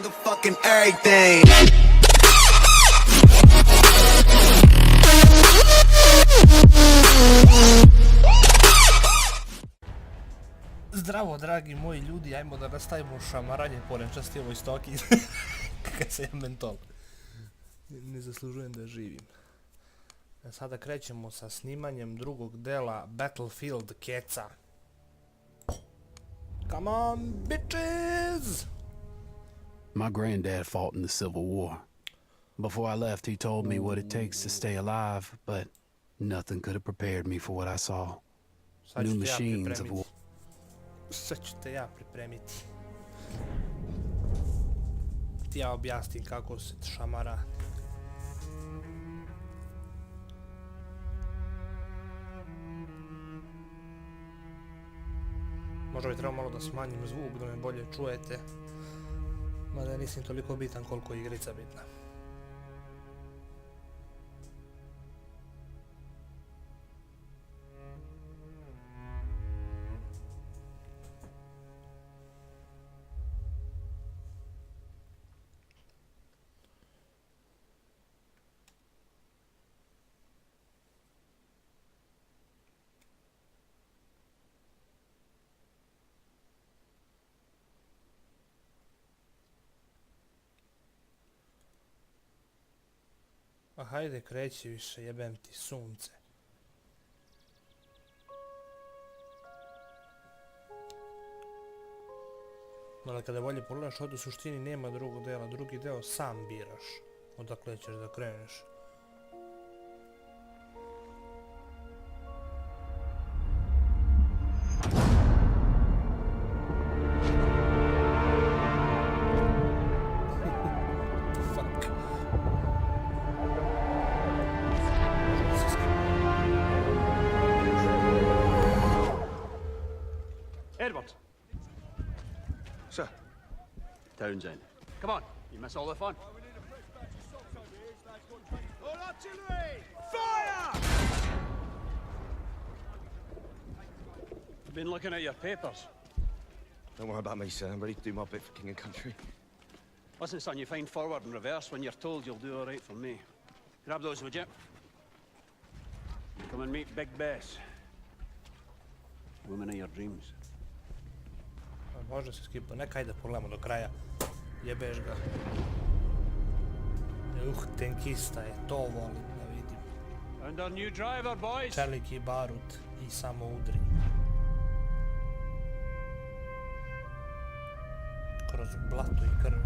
motherfucking everything. Zdravo dragi moji ljudi, ajmo da nastavimo šamaranje po nečastivoj stoki. Kakav se je mentol. Ne zaslužujem da živim. Sada krećemo sa snimanjem drugog dela Battlefield Keca. Come on, bitches! My granddad fought in the Civil War. Before I left, he told me what it takes to stay alive, but nothing could have prepared me for what I saw. New machines of war. Sad ću te ja pripremiti. Ti ja objasnim kako se šamara. Možda bi trebao malo da smanjim zvuk, da me bolje čujete. Mada nisam toliko bitan koliko je igrica bitna. A hajde kreći više, jebem ti sunce. Mada kada bolje pogledaš, ovdje u suštini nema drugog dela, drugi deo sam biraš odakle ćeš da kreneš. Edward. Sir. Townsend. Come on, you miss all the fun. All artillery! Fire! Been looking at your papers. Don't worry about me, sir. I'm ready to do my bit for king and country. Listen, son, you find forward and reverse when you're told you'll do all right for me. Grab those, would you? Come and meet Big Bess. Woman of your dreams. Može se skipa, neka ajde pogledamo do kraja. Jebeš ga. Tenkista je, to volim da vidim. And our new driver, boys. Čelik i barut i samo udri. Kroz blato i krv.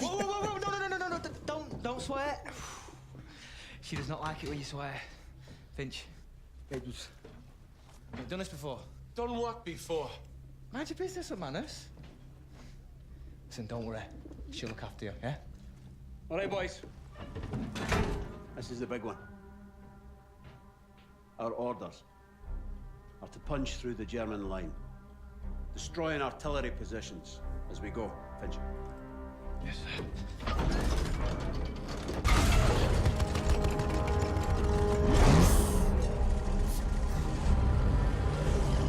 Whoa, no, don't swear. She does not like it when you swear. Finch, Edwards. you've done this before. Done what before? Mind your business with manners. Listen, don't worry. She'll look after you, yeah? All right, boys. This is the big one. Our orders are to punch through the German line, destroying artillery positions as we go. Finch. Yes, sir.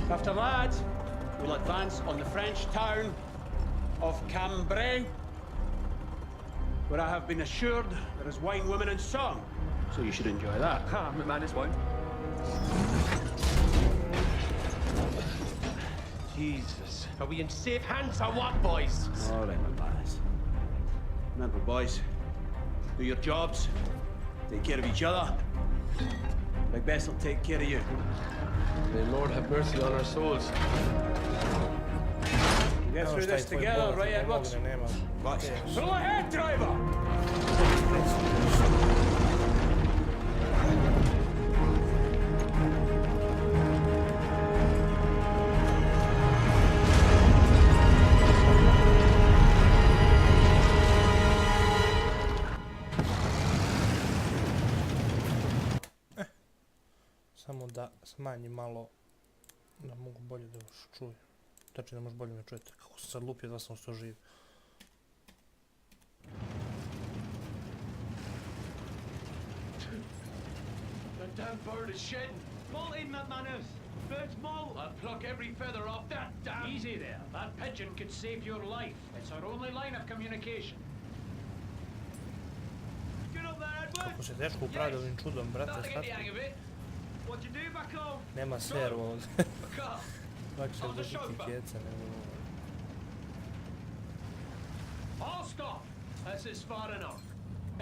After that, we'll advance on the French town of Cambrai, where I have been assured there is wine, women, and song. So you should enjoy that. Ha, man is wine. Jesus. Are we in safe hands or what, boys? All right, my boys. Remember, boys, do your jobs, take care of each other. Big Bess will take care of you. May the Lord have mercy on our souls. Get through this together, right, Edwards? Right. Go ahead, driver! Samo da smanjim malo, da mogu bolje da vas čujem. Tači da možda bolje me čujete. Kako sam sad lupio da sam sto živ. That damn bird is shedding. Molt in, McManus. Birds molt. I'll pluck every feather off that damn... Easy there. That pigeon could save your life. It's our only line of communication. Get up there, Edward. Kako se teško upravlja ovim čudom, brate, Start to get the hang shvatio. of it. What'd you do back home? Nema servo ovdje. Back off. Lakše On the držiti chauffeur. kjece nego ovo. All stop. This is far enough.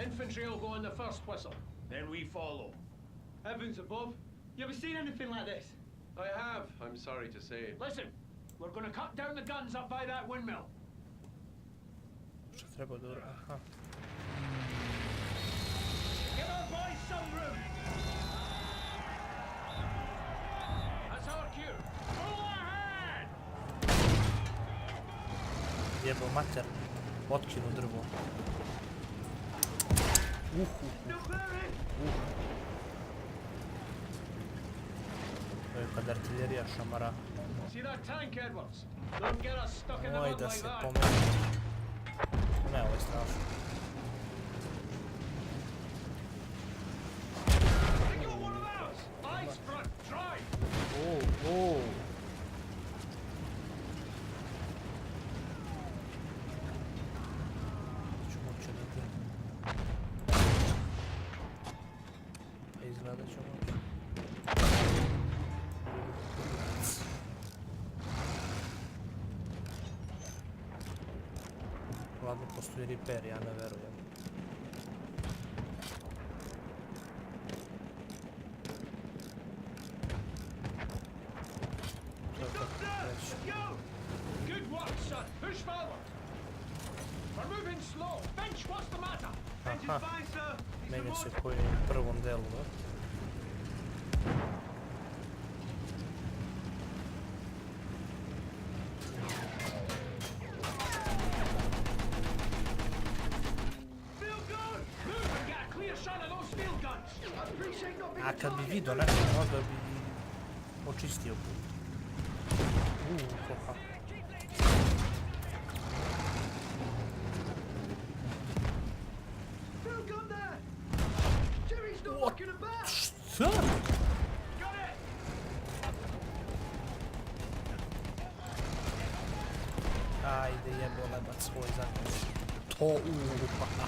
Infantry will go on the first whistle. Then we follow. Heavens above. You ever seen anything like this? I have, I'm sorry to say. Listen, we're going to cut down the guns up by that windmill. Što treba da ura... Aha. Give our boys some room. That's our cue. Go ahead! Jebo mater. Otkinu drvo. To je kad artiljerija šamara. See that tank, Edwards? Don't get us stuck in the Oj, mud da like se that. pomeni. Ne, ovo je strašno. They got one of ours. Eyes front, drive. O. Ću moći da te... Pa izgleda ću moći. Ladno, postoji repair, ja ne verujem. To je tako reći. Go! Good work, son. Push forward. We're moving slow. Finch, what's the matter? Engine's Aha, fine, sir. He's menja se remote. koji je u prvom delu, da? Feel good. Move and get a clear shot of those field guns. I appreciate not being A kad bi target. vidio nešto, možda bi očistio put. Hoha. Feel good there. Jimmy's not knocking about. Šta? Got it! Ajde, jebo lebac svoj zakon. To, haha.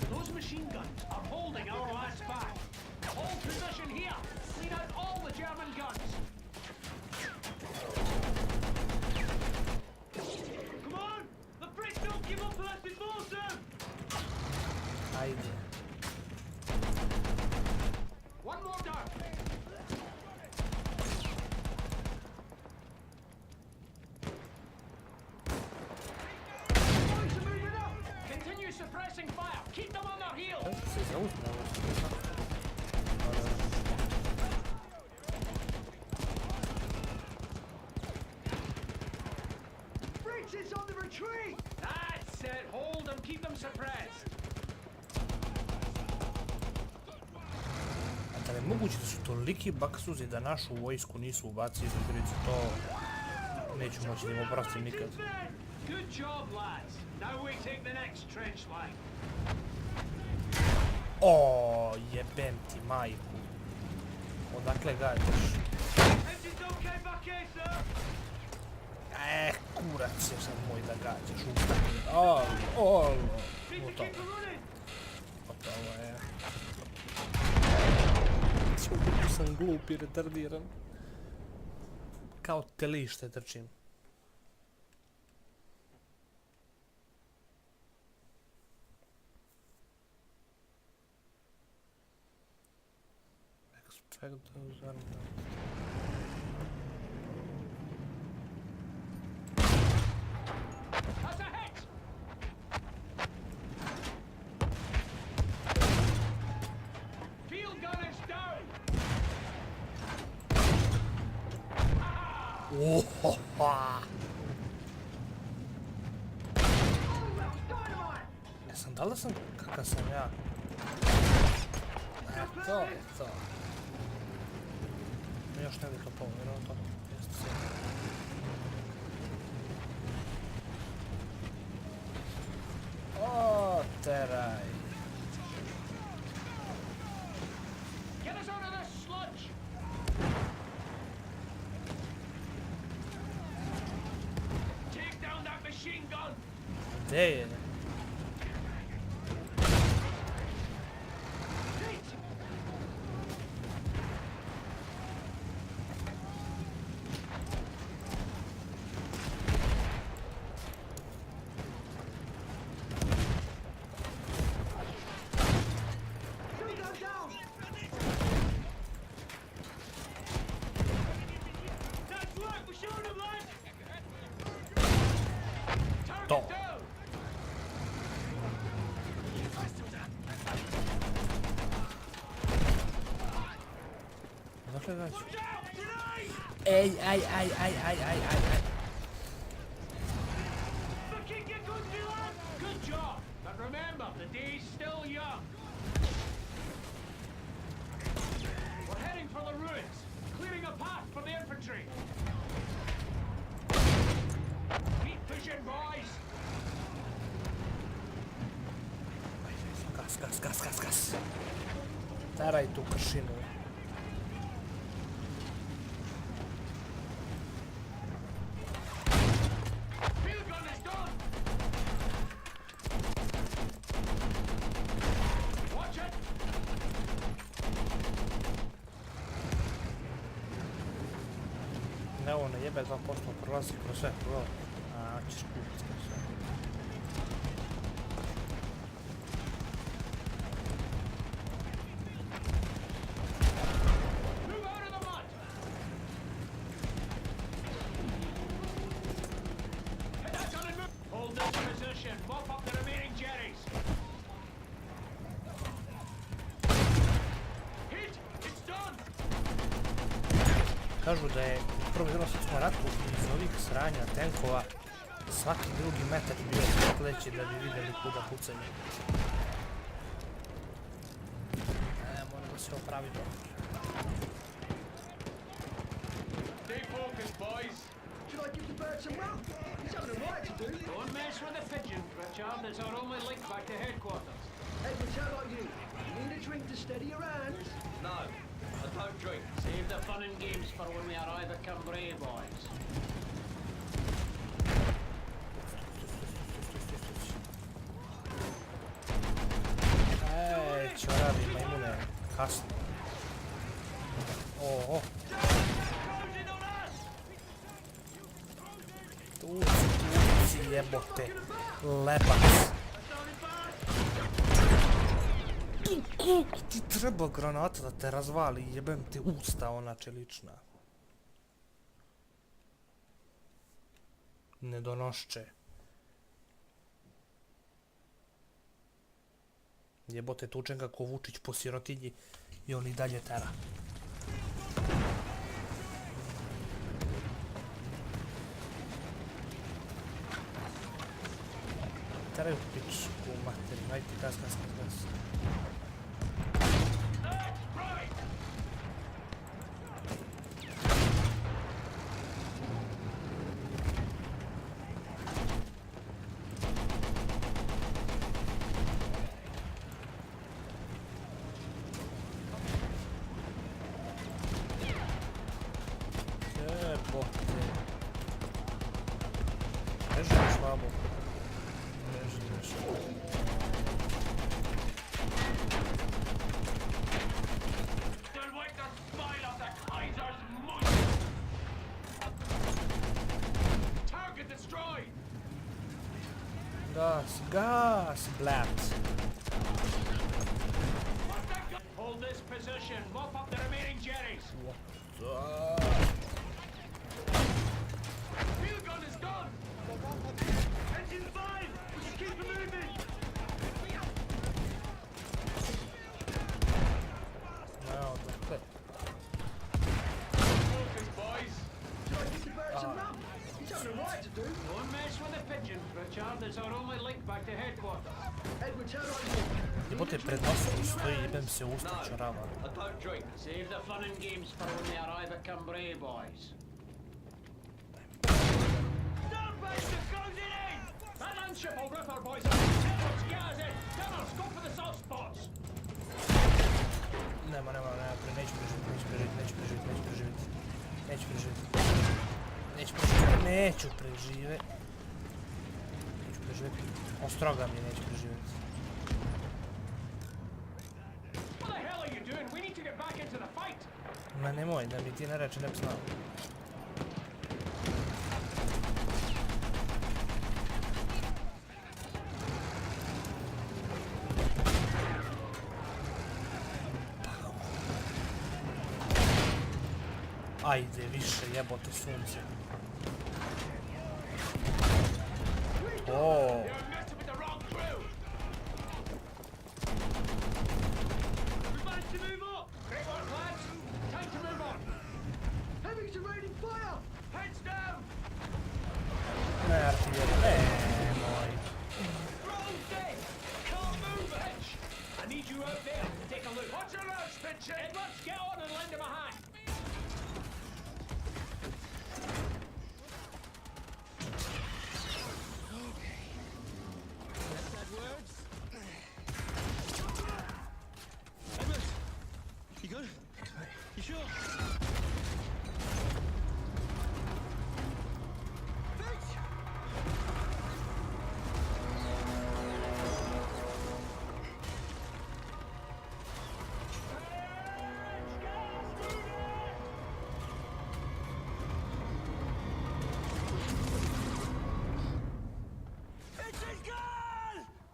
Those machine guns are holding our last back. Hold position here. Clean out all the German guns. Come on. The Brits don't give up unless they force them. Ajde. One more down. Boys are moving up. Continue suppressing fire. Keep them on their heels. Kako se zauzme ovo? Brits is on the retreat. That's it. Hold them. Keep them suppressed. A da je moguće da su toliki baksuzi da našu vojsku nisu ubacili u igricu, to neću moći da im oprostim nikad. Good job, lads. Now we take the next trench line. O, jebem ti majku. Odakle gađaš? Engine's okay back here, sir. Kurac je sad moj da gađaš. O, Need to gotovo. keep her running. Gotovo je. Kako sam glup i retardiran. Kao telište trčim. Expect those armor. That's a hit. Field gun is down. Ohoha! Dynamite. Jesam, da li sam kakav sam ja? To je to. Još ne bi to povjerao to. Jeste se. O, machine gun! Gdje je? To. Dokle dać? Ej, aj. Good job! But remember, the day's still young. We're heading for the ruins, clearing a path for the infantry. Keep pushing, boys! Gas. Teraj tu kršinu. Field gun is done! Watch it! Ne, ovo ne jebe 2% prolazi kroz sve. A, ćeš kupiti sve. Move out of the mud! Head that gun and move! Hold this position, mop up the remaining jerrys. Hit! It's done! Kažu da je u Prvom svjetskom ratu iz ovih sranja tenkova svaki drugi metar bio sledeći da bi vidjeli kuda pucanje. Moram da se opravi to. Stay focused, boys. Should I give the bird some rope? He's having a right to do. Don't mess with the pigeon, Richard. It's our only link back to headquarters. Edwards, how about you? You need a drink to steady your hands? No, I don't drink. Save the fun and games for when we arrive at Cambrai, boys. Ej, čoravi, majmune, kasno. Oho. Tuci, jebote. Lepac. Ti treba granata da te razvali, jebem ti usta ona čelična. Nedonošče. Jebote, tučem kako Vučić po sirotinji i on i dalje tera. Teraju pičku materi, ajde gas. Jebote. Ne živiš, babo. Ne živiš. Don't wipe the smile off the Kaiser's mush! Target destroyed! Gas, blat. Hold this position. Mop up the remaining jerrys. Field gun is done. Engine 5. Just keep moving. No, dokle. Focus, boys. Should I give the bird some rope? He's having a right to do. Don't mess with the pigeon, Richard. It's our only link back to headquarters. Edwards, how about you? Jebote, pred nosom stoji, jebem se usta čorava. I don't drink. Save the fun and games for when we arrive at Cambrai, boys. Starbuster goes in! That landship will rip our boys up. Edwards, get us in. Gunners, go for the soft spots. Nema, neću preživjeti. Neću preživjeti. preživjeti. Ostroga mi neće preživjeti. What the hell are you doing? We need to get back into the fight. Ma nemoj, da mi ti ne reče, ne bi znao. Ajde, više jebote sunce. O, You're messing with the wrong crew. We managed to move up. Great work, lads. Time to move on. Heavy's are raining fire. Heads down. ne artiljerija, nemoj. We're all dead. Can't move, Finch. I need you out there to take a look. Watch your nose, Finch. Edwards, get on and lend him a hand. You good? You sure?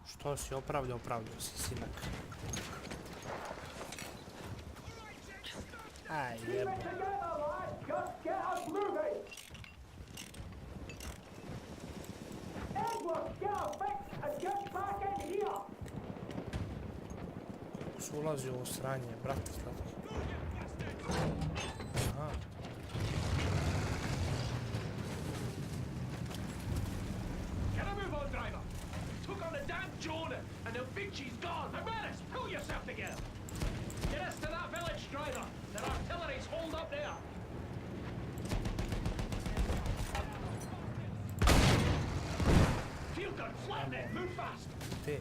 Što si opravljao si, sinak. Aj, jebo. Together, lads. Just get us moving. Edwards, get a fix and get back in here. Su ulazi u ovo sranje, brate, slatki. Aha. Get a move on, driver. Took on the damn Jordan, and now Vinci's gone. Hermanus, pull yourself together. Get us to that village, driver. Their artillery's holed up there. Field gun, flatten it. Move fast. Te.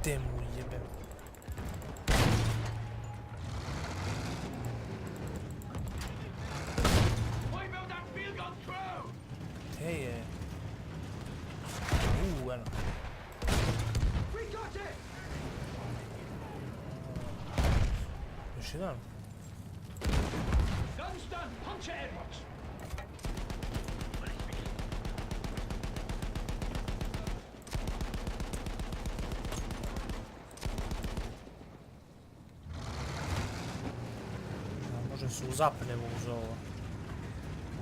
Te mu jebem. Wipe out that field gun crew. Te je. Eno. We got it. Još jedan. Gun's done. Punch it, Edwards. Može se uzapnemo uz ovo.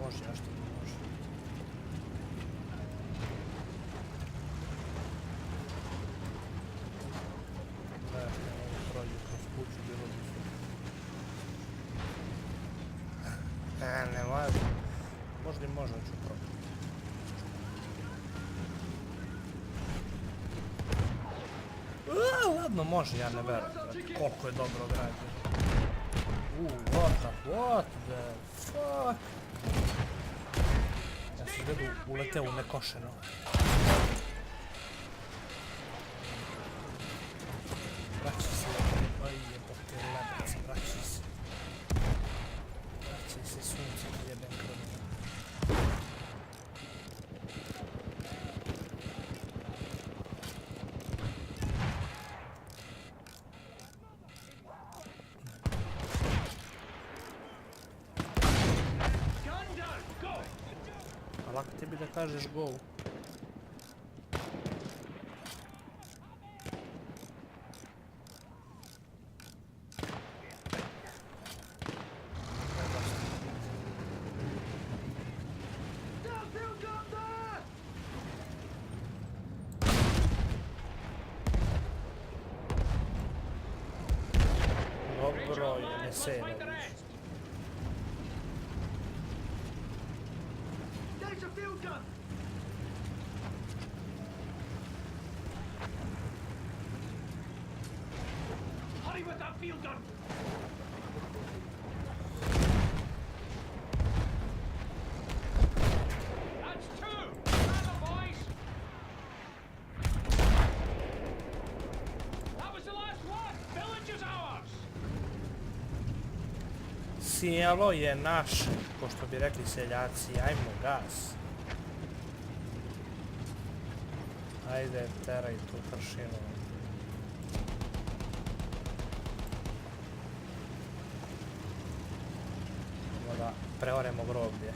Može, ja što ne može. Ne, ovo prođe kroz kuću, bilo bi su. Ne može. Možda i može, ću probati. Ladno može, ja ne verujem. Koliko je dobro odrađeno. What the fuck? Ja sam gledu uleteo u nekošeno. Vraći se, oj jebote lebac, vraći se. Vraći se sunce, jebem krvno. Gun down. Go. A lako tebi da kažeš go. Down, field gun there. Dobro je, ne Let's se find the ne rest. There's a field gun. Hurry with that field gun. That's two. Bravo, boys. That was the last one. Village is ours. Sjelo je naše, ko što bi rekli seljaci, ajmo gas. Ajde, teraj tu pršinu. Idemo da preoremo groblje.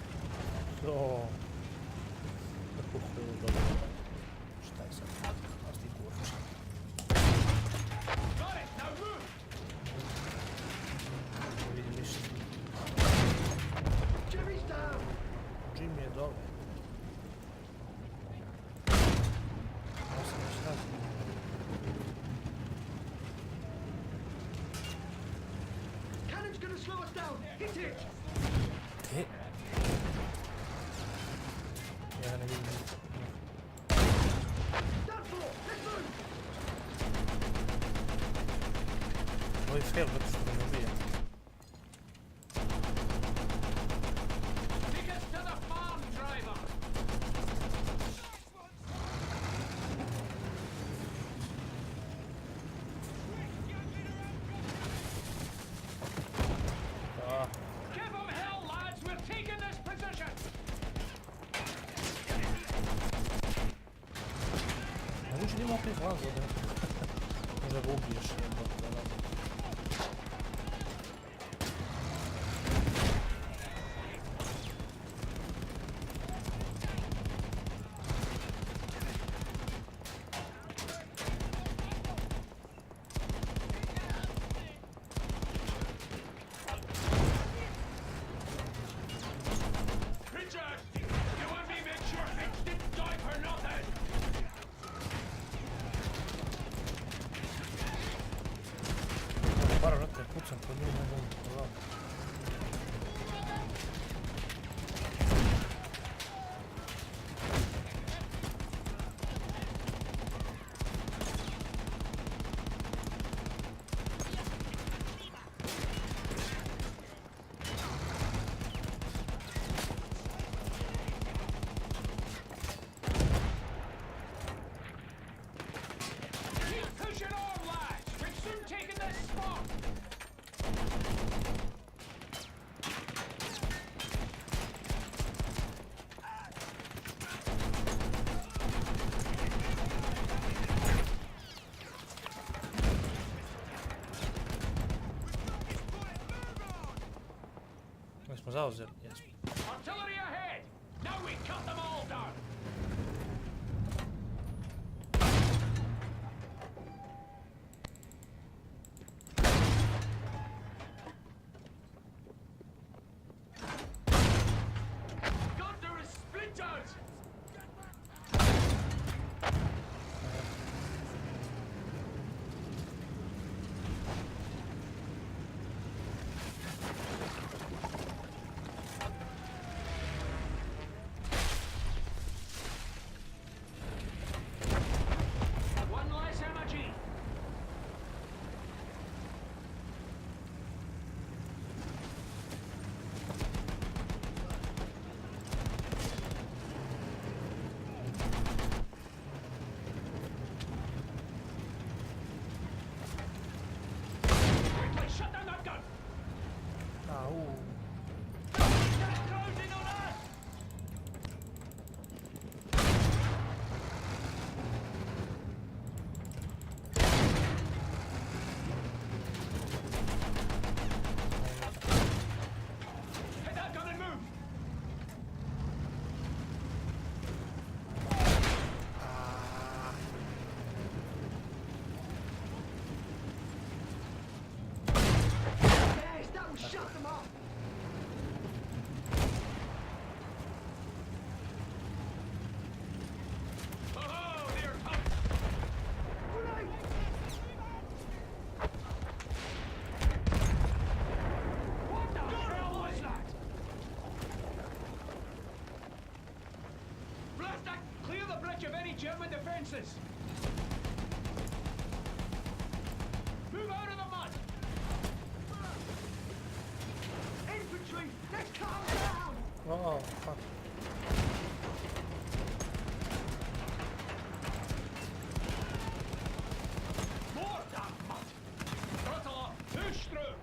Šta je sad? Osti kurči. Got it! Now move! Ne vidim ništa. Jimmy's down! Jim je dole. Šta? Cannon's gonna slow us down! Hit it! Te? Ja ga ne vidim. Down four! Let's move! Ovo je fail zato što me ubije. Take us to the farm, driver! Ah, Give them hell, lads! We're taking this position! ne može nima opet vlazo da... Možda ga ubiješ jedno. Richard! You and me make sure things didn't die for nothing! Bar vrate, pucam po nju, ne znam po vam. Keep pushing on, lads! We're soon taking this spot! Mi smo zauzeli, jesmo. Artillery ahead! Now we cut them all down! God, there is splinters! One less energy! Quickly, shut down that gun! Au. Get it closing on us! Hit that gun and move! Yes, that will shut them up! Oh, they're tough! Grenade! What the hell was that? Blast that! Clear the bridge of any German defences! Move out of the mud! Infantry! Let's calm down! Oh, fuck. More damn mud! Throttle up! Push through!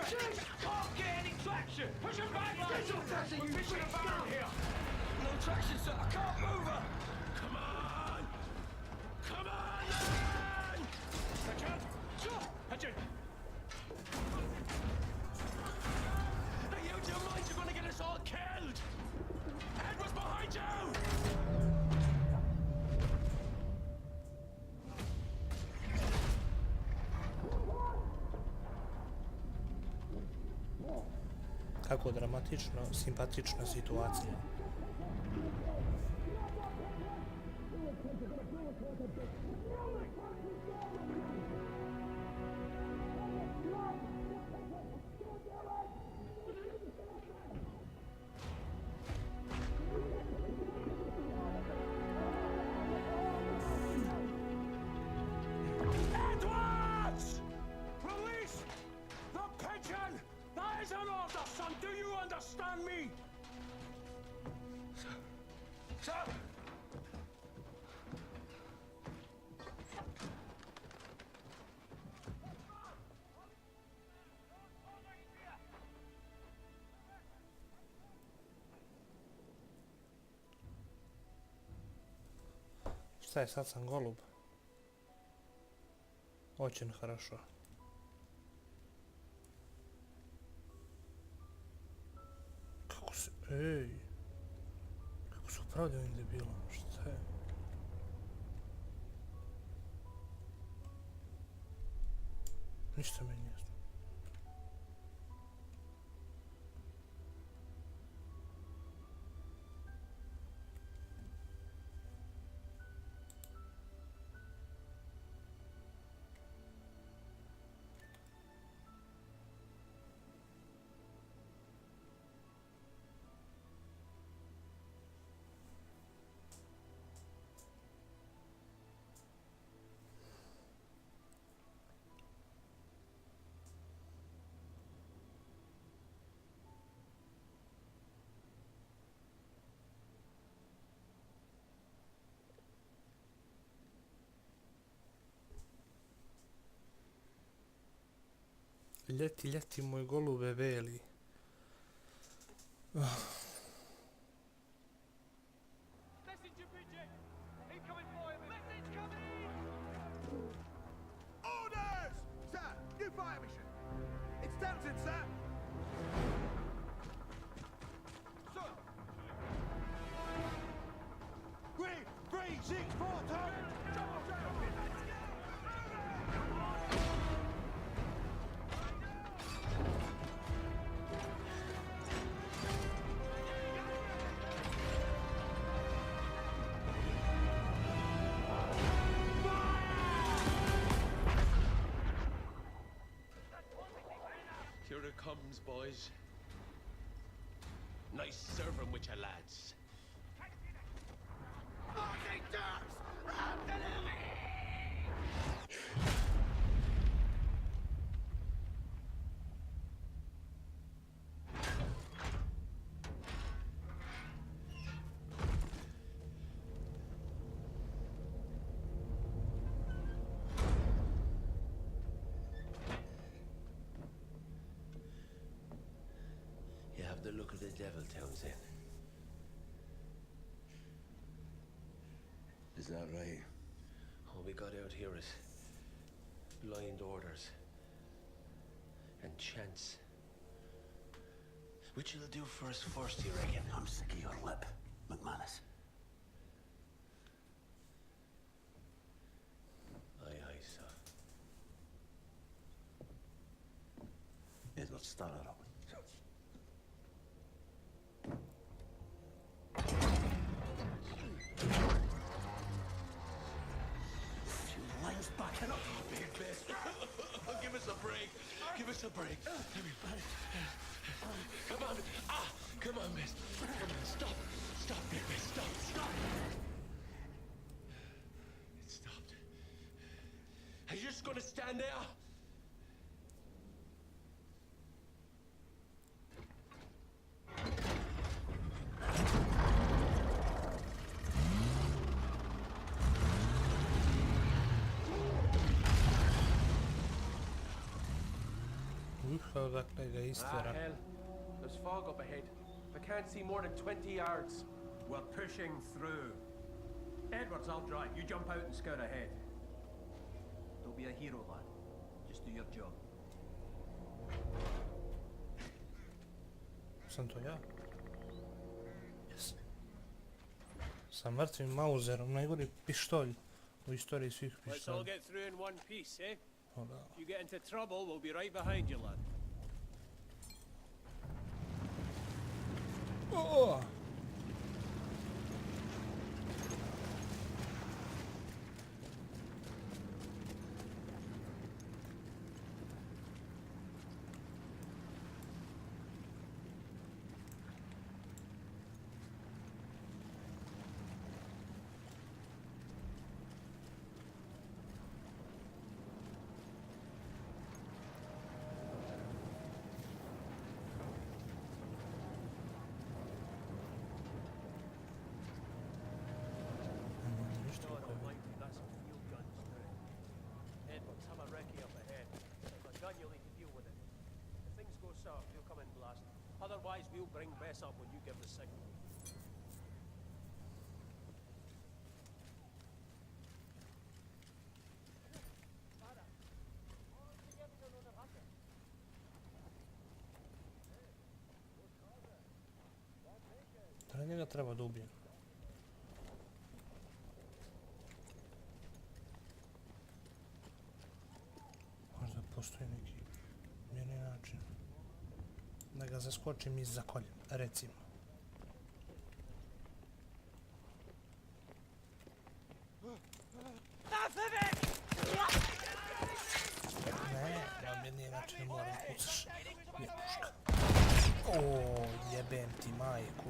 Can't get any traction! Push her back, lads! We're fishing a barrel here! No traction, sir. I can't move her. Come on! Come on, then! Richard! Richard! Are you out of your mind? You're gonna get us all killed! Edward's behind you! Kako dramatično, simpatična situacija. Edwards! Release the pigeon! That is an order, son! Do you understand me? Sir! Šta je, sad sam golub? Очень хорошо. Kako se... Ej! Kako su upravljaju ovim debilom? Šta je? Ništa mi nije jasno. Ljeti, ljeti, moj golube beli. Messenger pigeon! Incoming fire! Message coming! Orders! Sir, new fire mission. It's Townsend, sir. Sir. 3-3-6-4 target. Here it comes, boys. Nice serving with your lads. You have the look of the devil, Townsend. Is that right? All we got out here is blind orders and chance. Which you'll do first, you reckon? I'm sick of your lip, McManus. Aye, aye, sir. Edward, start her up. Lines backing up. Big miss. Give us a break. Give us a break. Come on. Ah, come on, miss. Come on, stop. Stop, big miss. Stop, stop. It stopped. Are you just gonna stand there? Rekao je dakle ga Ah, istjera. hell. There's fog up ahead. I can't see more than 20 yards. We're pushing through. Edwards, I'll drive. You jump out and scout ahead. Don't be a hero, lad. Just do your job. Sam to ja? Yes. Sa mrtvim Mauserom, najgori pištolj u istoriji svih Let's all pištolja. get through in one piece, eh? O da. If you get into trouble, we'll be right behind you, lad. O! No, no, mind you, that's some field guns now. Edwards, have a recce up ahead. There's a gun you'll need to deal with it. If things go south, we'll come in blast. Otherwise, we'll bring Bess up when you give the signal. Da li njega treba da ubijem? Možda postoji neki mirni način da ga zaskočim i zakoljem, recimo. Ne, ja mirni način moram pucaš. Nije puška. O, jebem ti majku.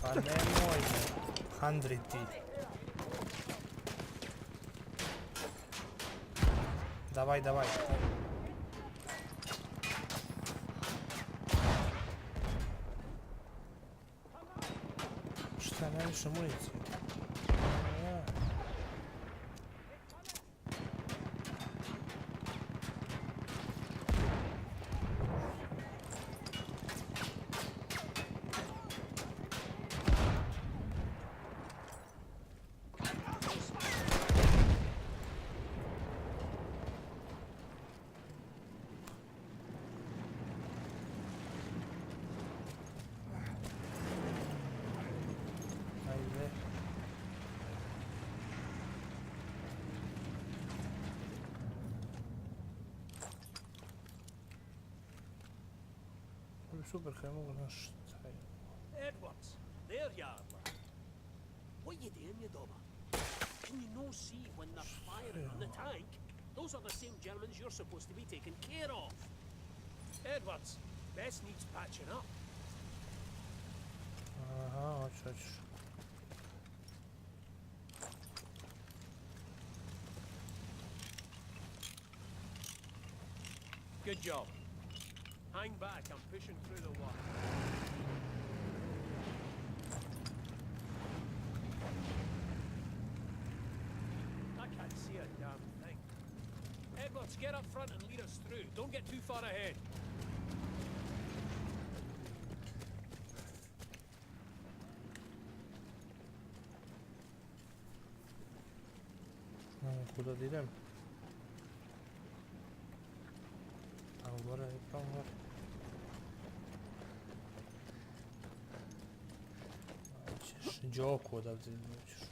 Pa nemoj handriti. Давай, давай. Šta, najviše municije? Ja. Ajde. Ovo je super kad mogu znaš šta je. Edwards, there you are, lad. What you doing, you dobber? Can you no see when they're firing on the tank? Those are the same Germans you're supposed to be taking care of. Edwards, Bess needs patching up. Aha, hoću, hoću. Good job. Hang back, I'm pushing through the wire. I can't see a damn thing. Edwards, get up front and lead us through. Don't get too far ahead. Kuda da idem? Tamo gore, tamo gore. Hoćeš Đoku odavde hoćeš.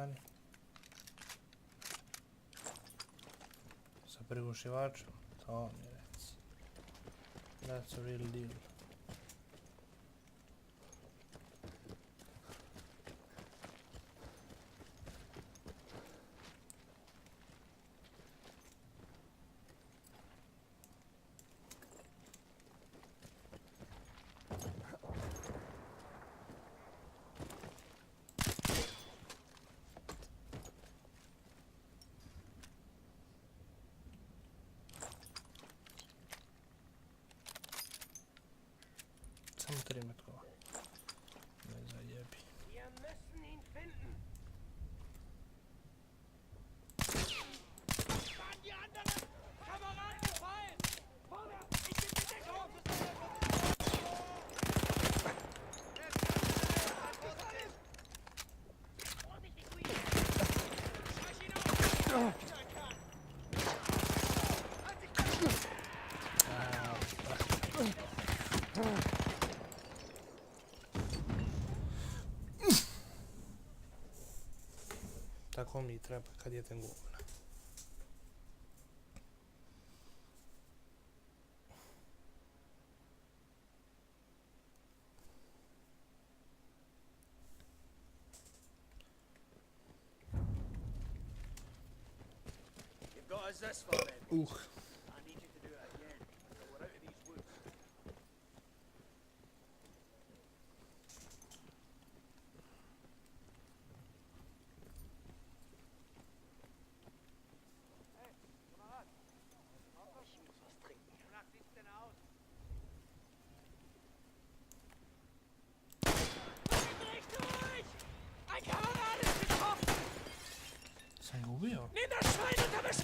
stani. Sa prigušivačem, to mi reci. That's a real deal. Samo 3 metkova. Ne zajebi. Wir müssen ihn finden. Waren die anderen Kameraden gefallen? Vorwärts, ich bin mit Deckung. Vorsichtig, Luis. Schreich ihn auf. Tako mi treba kad jedem govna. You've got us this far, then. I need you to do it again until we're out of these woods. Ein Kamerad ist getroffen! Sam ga ubio? Nimm das Schwein und erwisch!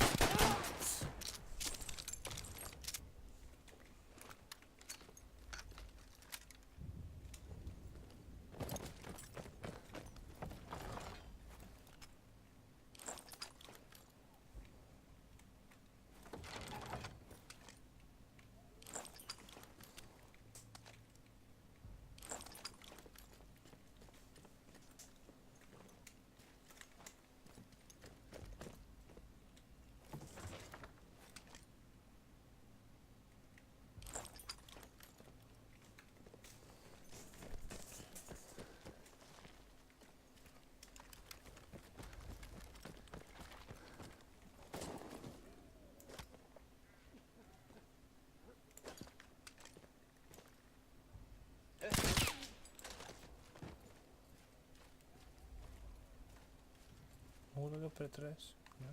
Mogu da ga pretresu? Ne?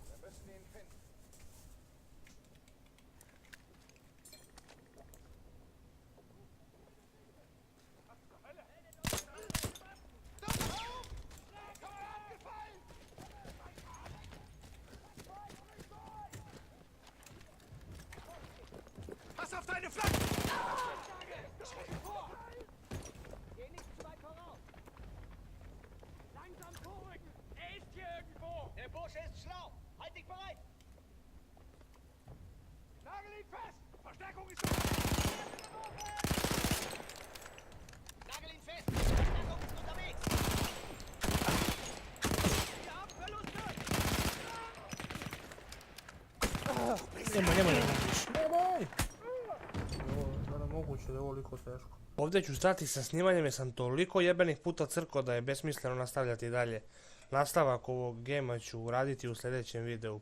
Wir müssen ihn finden. Pass auf deine Flanken! Geh nicht zu weit voraus! Langsam vorrücken! Er ist hier irgendwo! Der Bursche ist schlau! Halt dich bereit! Nagel ihn fest! Verstärkung ist Nagel ihn fest! Verstärkung ist unterwegs! Wir haben Verluste! Nemoj, nemoj, nemoj! Ovo je moguće da je ovoliko teško. Ovdje ću stati sa snimanjem jer sam toliko jebenih puta crko da je besmisleno nastavljati dalje. Nastavak ovog gema ću uraditi u sljedećem videu.